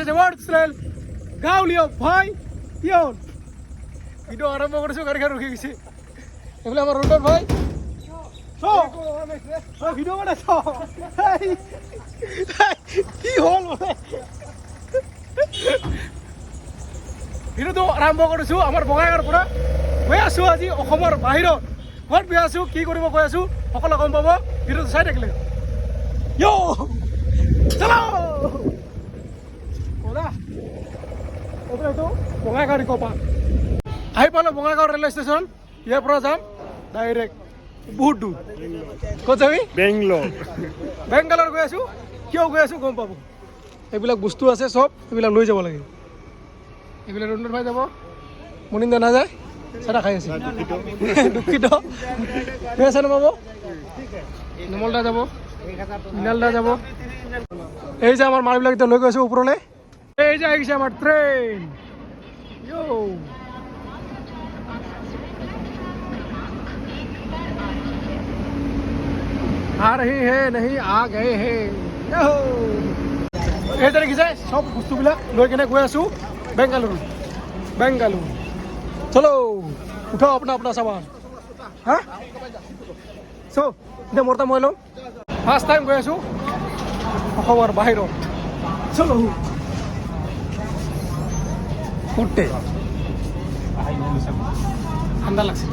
আছে চ্যানেল গাঁৱলীয়া ভাই কিয়ন ভিডিও আৰম্ভ কৰিছোঁ গাড়ীখন ৰখি গৈছে এইফালে আমাৰ ৰঞ্জন ভাই ভিডিও বনাইছ কি হ'ল মানে ভিডিওটো আৰম্ভ কৰিছোঁ আমাৰ বঙাইগাঁৱৰ পৰা গৈ আছোঁ আজি অসমৰ বাহিৰত ক'ত গৈ আছোঁ কি কৰিব গৈ আছোঁ সকলো গম পাব ভিডিওটো চাই থাকিলে চলো এইটো বঙাইগাঁও নিকপা আহি পালোঁ বঙাইগাঁও ৰেলৱে ষ্টেচন ইয়াৰ পৰা যাম ডাইৰেক্ট বহুত দূৰ ক'ত যাবি বেংগালোৰ গৈ আছোঁ কিয় গৈ আছোঁ গম পাব এইবিলাক বস্তু আছে চব এইবিলাক লৈ যাব লাগে এইবিলাক ৰঞ্জন ভাই যাব মনিন্দা নাযায় চাদা খাই আছে দুখিত গৈ আছে নপাব নোমল দা যাব মৃণাল দা যাব এই যে আমাৰ মানুহবিলাক এতিয়া লৈ গৈছে ওপৰলৈ এই যে আহিছে আমাৰ ট্ৰেইন आ रही है नहीं आ गए हैं এই যে দেখিছে সব বস্তুবিলাক লৈ কিনে গৈ আছোঁ বেংগালুৰু চলো উঠাও আপোনাৰ চামান হা চ' এতিয়া মোৰ মই লওঁ ফাৰ্ষ্ট টাইম গৈ আছোঁ অসমৰ বাহিৰত চলো উঠতে ঠাণ্ডা লাগছে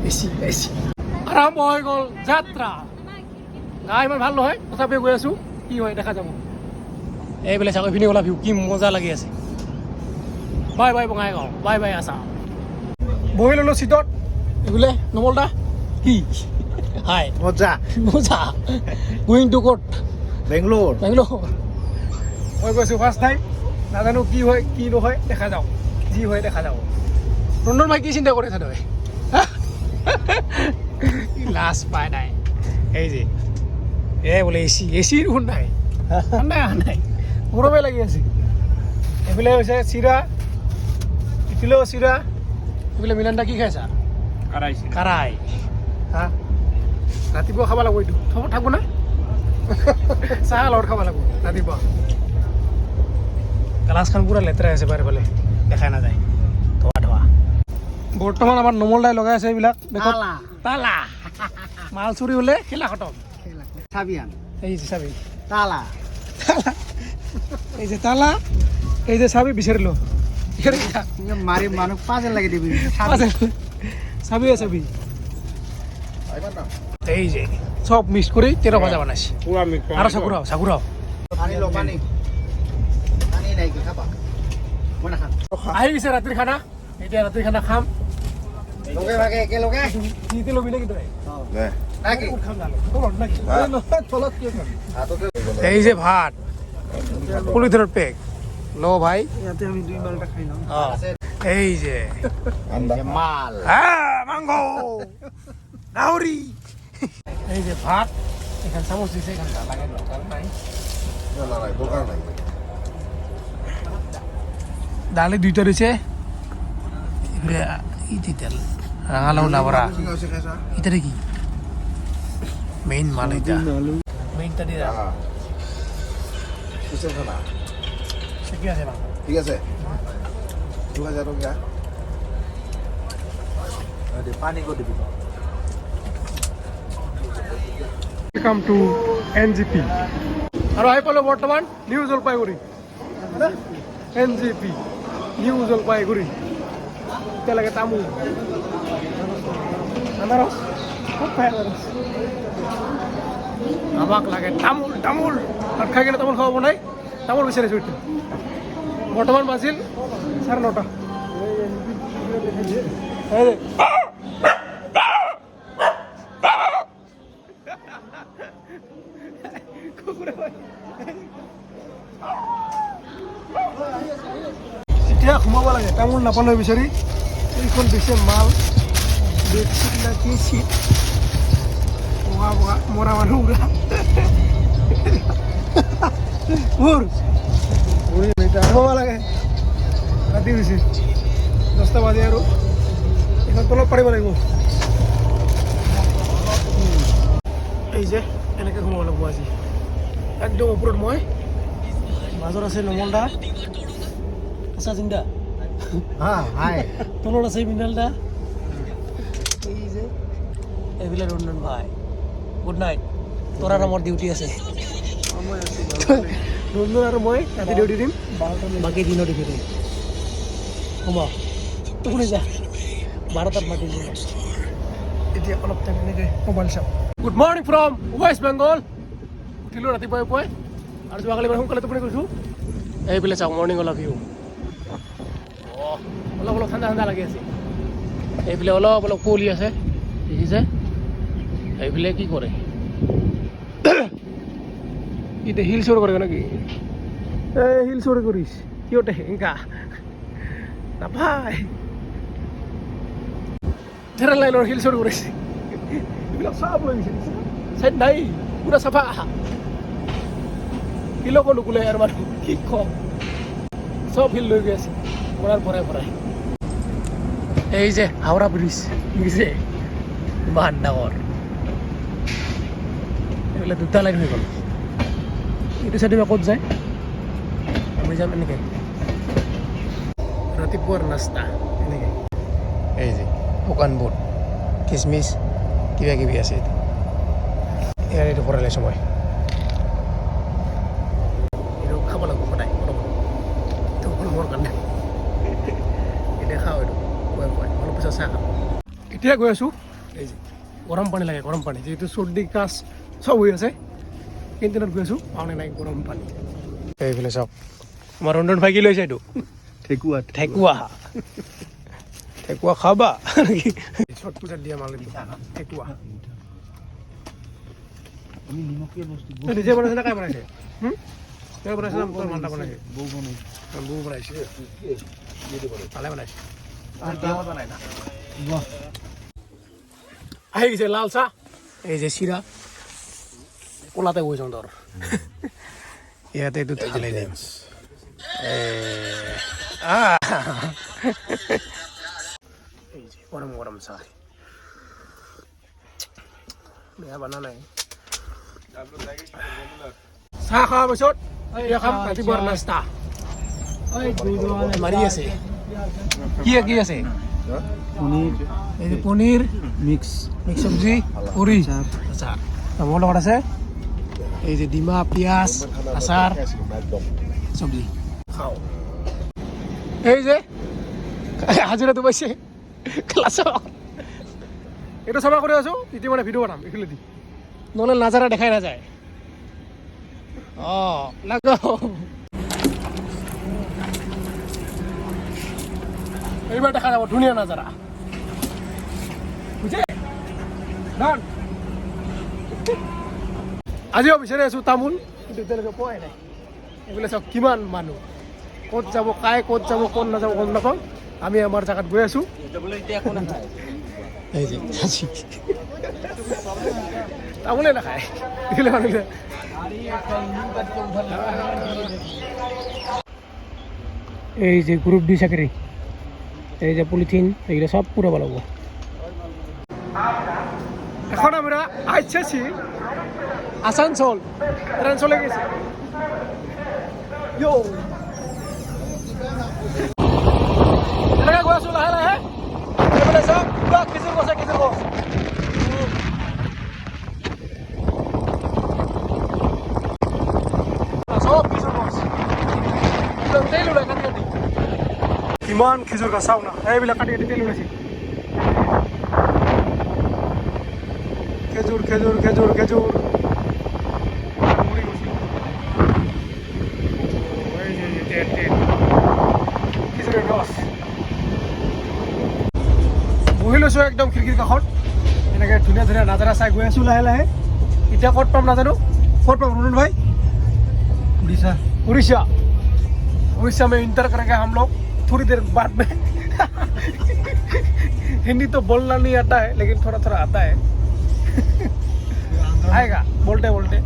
এচি আৰম্ভ হৈ গ'ল যাত্ৰা গা ইমান ভাল নহয় তথাপিও গৈ আছোঁ কি হয় দেখা যাব এইবিলাক চাকৈ পিনি ওলাবি কি মজা লাগি আছে bye bye Bongaigaon bye bye আছা বহি ল'লোঁ চিটত এইবোলে নমল দা কি হাই মজা গোয়িং টু ক'ত বেংগলোৰ মই গৈছোঁ ফাৰ্ষ্ট টাইম নাজানো কি হয় কি নহয় দেখা যাওক যি হয় দেখা যাব ৰঞ্জন ভাই কি চিন্তা কৰিছা তই লাজ পাই নাই এই যে বোলে এচি দেখোন নাই নাই গৰমে লাগি আছে এইফালে হৈছে চিৰা ইফালেও চিৰা এইফালে মিলন দা কি খাইছা কাৰাই হা ৰাতিপুৱা খাব লাগিব এইটো থাকব না চাহ লগত খাব লাগিব ৰাতিপুৱা গ্লাছখন পুৰা লেতেৰা আছে বাৰে ফালে দেখাই নাযায় ধোৱা বৰ্তমান আমাৰ নমল দাই লগাই আছে এইবিলাক তালা মাল চুৰি হ'লে খেলা খতম এই যে চাবি এই যে তালা এই যে চাবি বিচাৰিলো মাৰি মানুহ পাঁচে লাগি দিবি চাবি এই যে চব মিক্স কৰি 13 ভাজা বনাইছে আৰু চাকুৰাও আহি গৈছে ৰাতিৰ খানা এতিয়া ৰাতিৰ খানা খাম এই যে ভাত পলিথিনৰ পেক লো ভাই এই যে মাল মাংস নাহৰি এই যে ভাত এখান চামচ দিছে এখান লাগাই দরকার নাই ডালে দুইটা রয়েছে তেল রাঙালাও লাবরা এটা কি মেইন মাল এটা মেইনটা দিয়ে ঠিক আছে ঠিক আছে 2000 টাকা পানি করে দিবি ওয়েলকাম টু এনজিপি আৰু আহি পালোঁ বৰ্তমান new Jalpaiguri NJP new Jalpaiguri এতিয়া লাগে তামোল আমাক লাগে তামোল ভাত খাই কিনে তামোল খাব নাই তামোল বিচাৰিছোঁ এতিয়া বৰ্তমান বাজিল 9:30 এতিয়া সোমাব লাগে তামোল নাপালে বিচাৰি এইখন দিছে মাল বেডশ্বীট না কি চিট মৰা মানুহ সোমাব লাগে ৰাতি হৈছে 10টা বাজে আৰু এখন তলত পাৰিব লাগিব এই যে এনেকৈ সোমাব লাগিব আজি একদম ওপৰত মই মাজত আছে নমল দা আছা জিন্দা হাই তলত আছে মিনাল দা এই যে এইবিলাক ৰঞ্জন ভাই গুড নাইট তোৰ আৰু মোৰ ডিউটি আছে ৰঞ্জন আৰু মই ৰাতি ডিউটি দিম বাকী দিনৰ ডিউটি দিম সোমা টোপনি যা 12টাত মাতি দিম এতিয়া অলপ টাইম এনেকৈ মোবাইল চাওঁ good morning from West Bengal উঠিলোঁ ৰাতিপুৱাই পুৱাই আৰু যোৱাকালি মানে সোনকালে টোপনি কৰিছোঁ এইফালে চাওক মৰ্ণিং অলপ ভিউ অলপ অলপ ঠাণ্ডা ঠাণ্ডা লাগি আছে এইফালে অলপ অলপ কুঁৱলী আছে দেখিছে এইফালে কি কৰে এতিয়া হিল চৰ কৰে নেকি এই হিল চৰ কৰিছ কিয়তে এংকা নাপায় ট্ৰেইন লাইনৰ হিল চৰ কৰিছে এইবিলাক চব লৈ গৈছে চাইড নাই পুৰা চাফা শিলকো নুকুলে আৰু মানুহ কি কম চব শিল লৈ গৈ আছে পৰাৰ ভৰাই ভৰাই এই যে হাওৰা ব্ৰিজ দেখিছে ইমান ডাঙৰ এইবিলাক দুটা লাইন হৈ গ'ল এইটো চাইডে ক'ত যায় আমি যাম এনেকৈ ৰাতিপুৱাৰ নাস্তা এনেকৈ এই যে শুকানবোৰ কিচমিচ কিবা কিবি আছে ইয়াৰ এইটো ভৰাই লৈছোঁ মই এইটো খাব লাগিব সদায় এইটো অকল মোৰ কাৰণে এতিয়া খাওঁ এইটো অলপ পিছত চাহ খাম এতিয়া গৈ আছোঁ এই যে গৰম পানী লাগে গৰম পানী যিহেতু চৰ্দি কাছ চব হৈ আছে কেণ্টিনত গৈ আছোঁ পাওনে নাই গৰম পানী এইফালে চাওক আমাৰ ৰন্ধন ভাই কি লৈছে এইটো ঠেকুৱা ঠেকুৱা ঠেকুৱা খাবা নেকি চট পূজাত দিয়া মাল ঠেকুৱা আমি নিমখীয়া বস্তু নিজে বনাইছে নে কাই বনাইছে তই বনাইছে না তোৰ মানটা বনাইছে বৌ বনাইছে ভালে বনাইছে আহি গৈছে লাল চাহ এই যে চিৰা কলাতে গৈ যাওঁ তোৰ ইয়াতে এইটো ঢালি দিম এই যে গৰম গৰম চাহ বেয়া বনা নাই চাহ খোৱাৰ পিছত এতিয়া খাম ৰাতিপুৱাৰ নাস্তা মাৰি আছে কি আছে এই যে পনীৰ মিক্স চব্জি পুৰি আচাৰ মোৰ লগত আছে এই যে ডিমা পিঁয়াজ আচাৰ চব্জি খাওঁ এই যে হাজিৰাটো পাইছে ক্লাছত এইটো চাফা কৰি আছোঁ এতিয়া মানে ভিডিঅ' বনাম এইফালে দি নহ'লে নাজাৰা দেখাই নাযায় অঁ লাগাও এইবাৰ দেখা যাব ধুনীয়া নাজাৰা বুজে ডান আজিও বিচাৰি আছোঁ তামোল কিন্তু এতিয়ালৈকে পোৱাই নাই এইবিলাক চাওক কিমান মানুহ ক'ত যাব কাই ক'ত যাব ক'ত নাযাব গম নাপাওঁ আমি আমাৰ জেগাত গৈ আছোঁ এই যে তামোলে নাখায় এই যে গ্রুপ ডি চাকরি এই যে পলিথিন এইগুলো সব পুরো ভালো এখন আমরা আইছি আসানসোল ট্রেন চলে গেছে ইয়ো এলাকা গৈ আছো লাহে লাহে এবারে সব পুরা খেজুর গছ কিমান খেজুৰ গছ চাওঁ না এইবিলাক কাটি কাটি তেল ওলাইছে খেজুৰ খেজুৰ খেজুৰ খেজুৰ খেজুৰৰ গছ বহি লৈছোঁ একদম খিৰিকীৰ কাষত এনেকৈ ধুনীয়া ধুনীয়া নাজাৰা চাই গৈ আছোঁ লাহে লাহে এতিয়া ক'ত পাম নাজানো ক'ত पाम रुनन भाई? उड़ीसा। उड़ीसा। उड़ीसा में इंटर करेंगे हम लोग थोड़ी देर बाद में। हिंदी तो बोलना नहीं आता है लेकिन थोड़ा थोड़ा आता है। आएगा बोलते बोलते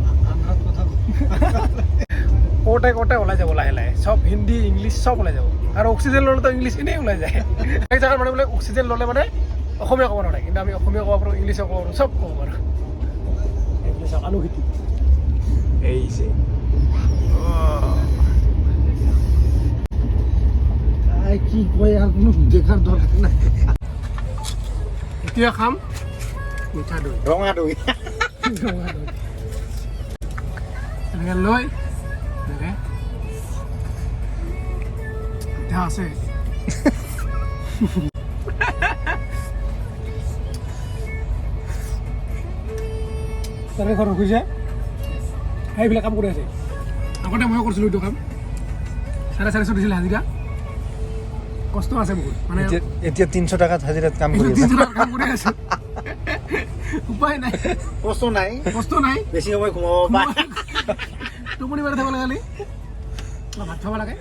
कोटे कोटे ওলাই যাব লাহে লাহে সব হিন্দি ইংলিশ সব ওলাই যাব আর অক্সিজেন ললে তো ইংলিশ এনেই ওলাই যায় এক জায়গার মানে বলে অক্সিজেন ললে মানে অসমীয়া ক'ব নোৱাৰে কিন্তু আমি অসমীয়া ক'ব পাৰোঁ ইংলিছ ক'ব পাৰোঁ সব ক'ব পাৰোঁ এইবিলাক আলু খেতি এই আহিছে কি কয় আর কোনো দেখার দরকার নাই এতিয়া খাম মিঠা দৈ রঙা দই এনেকৈ লৈ এনেকৈ মিঠা আছে তাৰে ঘৰত ৰখিছে সেইবিলাক কাম কৰি আছে আগতে ময়ো কৰিছিলোঁ এইটো কাম 450 দিছিলে হাজিৰা কষ্ট আছে বহুত মানে এতিয়া 300 টাকা হাজিৰাত কাম কৰি আছে 300 টাকা কাম কৰি আছে উপায় নাই কষ্ট নাই বেছি সময় ঘুমাব পায় টোপনি মাৰি থাকিব লাগে ভাত খাব লাগে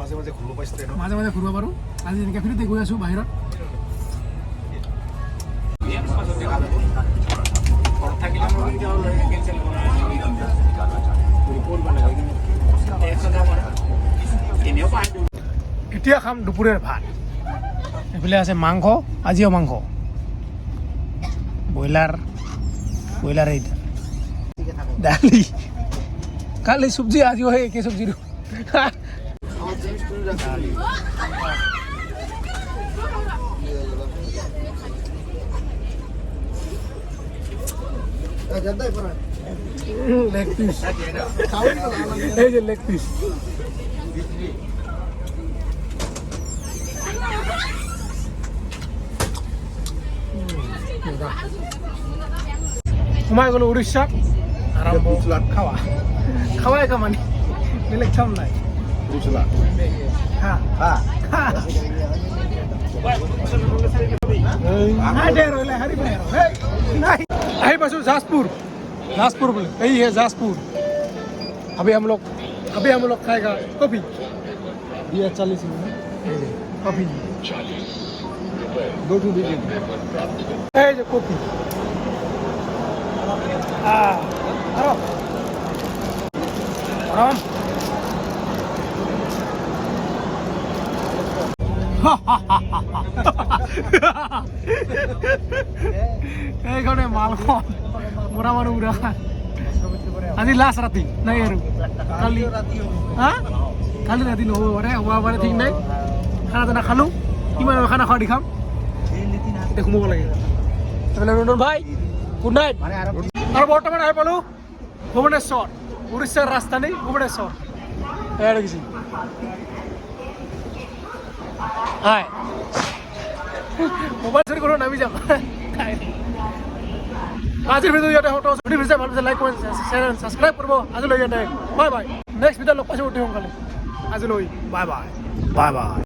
মাঝে মাঝে ঘুৰব পাইছে মাজে মাজে ঘূৰিব পাৰোঁ আজি এনেকৈ ফ্ৰীতে গৈ আছোঁ বাহিৰত এতিয়া খাম দুপৰীয়াৰ ভাত এইফালে আছে মাংস আজিও মাংস ব্ৰইলাৰ এইটা দালি কালি চব্জি আজিও সেই একে চব্জি দিওঁ লেগ পিস এই যে লেগ পিস সোমাই গ'লো উৰিষ্যাত আৰম্ভ খাৱা খাৱাই কামানি বেলেগ কাম নাই আহি পাইছোঁ जाजपुर बोले यही है जाजपुर अभी हम लोग खाएगा कॉफी दिया 40 में कॉफी 2 दीजिए ये जो कॉफी आराम এইখানে মালখন মৰা মানুহ উৰা আজি লাষ্ট ৰাতি নাই আৰু কালি কালি ৰাতি নহ'ব পাৰে হ'ব পাৰে ঠিক নাই খানা চানা খালোঁ কিমান খানা খোৱা দেখাম এতিয়া সোমাব লাগে নন্দন ভাই গুড নাইট আৰু বৰ্তমান আহি পালোঁ ভুৱনেশ্বৰ উৰিষ্যাৰ ৰাজধানী ভুৱনেশ্বৰ এয়া দেখিছে হাই মোবাইল চুৰি কৰো নামি যাও আজিৰ ভিডিও ইয়াতে হতো ভিডিও ভাল লাগিলে লাইক কমেন্ট শেয়ার সাবস্ক্রাইব করব আজিলৈ ইয়াতে বাই বাই নেক্সট ভিডিও লগ পাইছো অতি সোনকালে আজিলৈ বাই বাই